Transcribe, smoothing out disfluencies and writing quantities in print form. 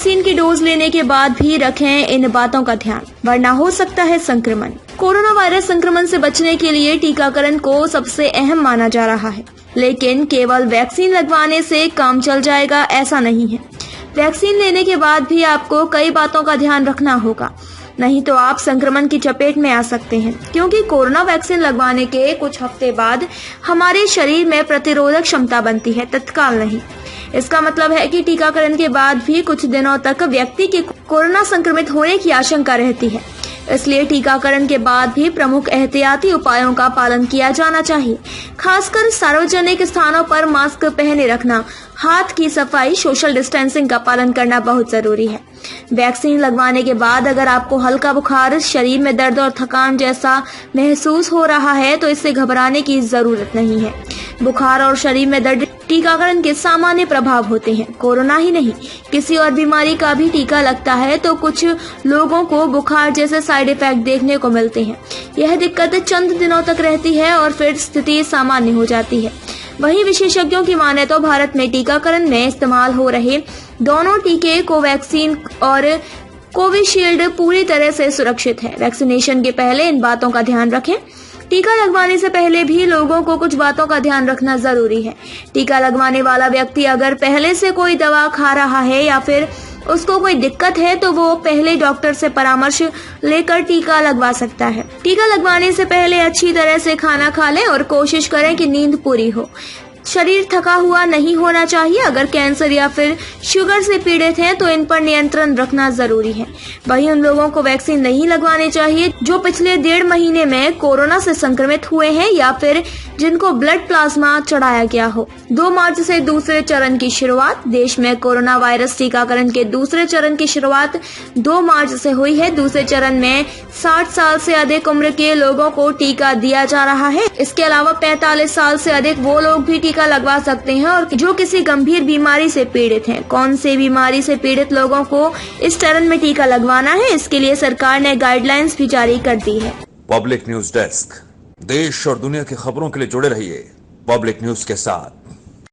Vaccine की dose लेने के बाद भी रखें इन बातों का ध्यान, वरना हो सकता है संक्रमण। कोरोना वायरस संक्रमण से बचने के लिए टीकाकरण को सबसे अहम माना जा रहा है, लेकिन केवल वैक्सीन लगवाने से काम चल जाएगा ऐसा नहीं है। वैक्सीन लेने के बाद भी आपको कई बातों का ध्यान रखना होगा, नहीं तो आप संक्रमण की चपेट में आ सकते हैं, क्योंकि कोरोना वैक्सीन लगवाने के कुछ हफ्ते बाद हमारे शरीर में प्रतिरोधक क्षमता बनती है, तत्काल नहीं। इसका मतलब है कि टीकाकरण के बाद भी कुछ दिनों तक व्यक्ति के कोरोना संक्रमित होने की आशंका रहती है। इसलिए टीकाकरण के बाद भी प्रमुख एहतियाती उपायों का पालन किया जाना चाहिए। खासकर सार्वजनिक स्थानों पर मास्क पहने रखना, हाथ की सफाई, सोशल डिस्टेंसिंग का पालन करना बहुत जरूरी है। वैक्सीन लगवाने के बाद अगर आपको हल्का बुखार, शरीर में दर्द और थकान जैसा महसूस हो रहा है तो इससे घबराने की जरूरत नहीं है। बुखार और शरीर में दर्द टीकाकरण के सामान्य प्रभाव होते हैं। कोरोना ही नहीं, किसी और बीमारी का भी टीका लगता है तो कुछ लोगों को बुखार जैसे साइड इफेक्ट देखने को मिलते हैं। यह दिक्कत चंद दिनों तक रहती है और फिर स्थिति सामान्य हो जाती है। वहीं विशेषज्ञों की माने तो भारत में टीकाकरण में इस्तेमाल हो रहे दोनों टीके कोवैक्सीन और कोविशील्ड पूरी तरह से सुरक्षित है। वैक्सीनेशन के पहले इन बातों का ध्यान रखें। टीका लगवाने से पहले भी लोगों को कुछ बातों का ध्यान रखना जरूरी है। टीका लगवाने वाला व्यक्ति अगर पहले से कोई दवा खा रहा है या फिर उसको कोई दिक्कत है तो वो पहले डॉक्टर से परामर्श लेकर टीका लगवा सकता है। टीका लगवाने से पहले अच्छी तरह से खाना खा लें और कोशिश करें कि नींद पूरी हो। शरीर थका हुआ नहीं होना चाहिए। अगर कैंसर या फिर शुगर से पीड़ित हैं तो इन पर नियंत्रण रखना जरूरी है। वहीं उन लोगों को वैक्सीन नहीं लगवाने चाहिए जो पिछले 1.5 महीने में कोरोना से संक्रमित हुए हैं या फिर जिनको ब्लड प्लाज्मा चढ़ाया गया हो। 2 मार्च से दूसरे चरण की शुरुआत। देश में कोरोना वायरस टीकाकरण के दूसरे चरण की शुरुआत 2 मार्च से हुई है। दूसरे चरण में 60 साल से अधिक उम्र के लोगों को टीका दिया जा रहा है। इसके अलावा 45 साल से अधिक वो लोग भी टीका लगवा सकते हैं और जो किसी गंभीर बीमारी से पीड़ित हैं। कौन सी बीमारी से पीड़ित लोगों को इस चरण में टीका लगवाना है, इसके लिए सरकार ने गाइडलाइंस भी जारी कर दी है। पब्लिक न्यूज डेस्क, देश और दुनिया की खबरों के लिए जुड़े रहिए पब्लिक न्यूज के साथ।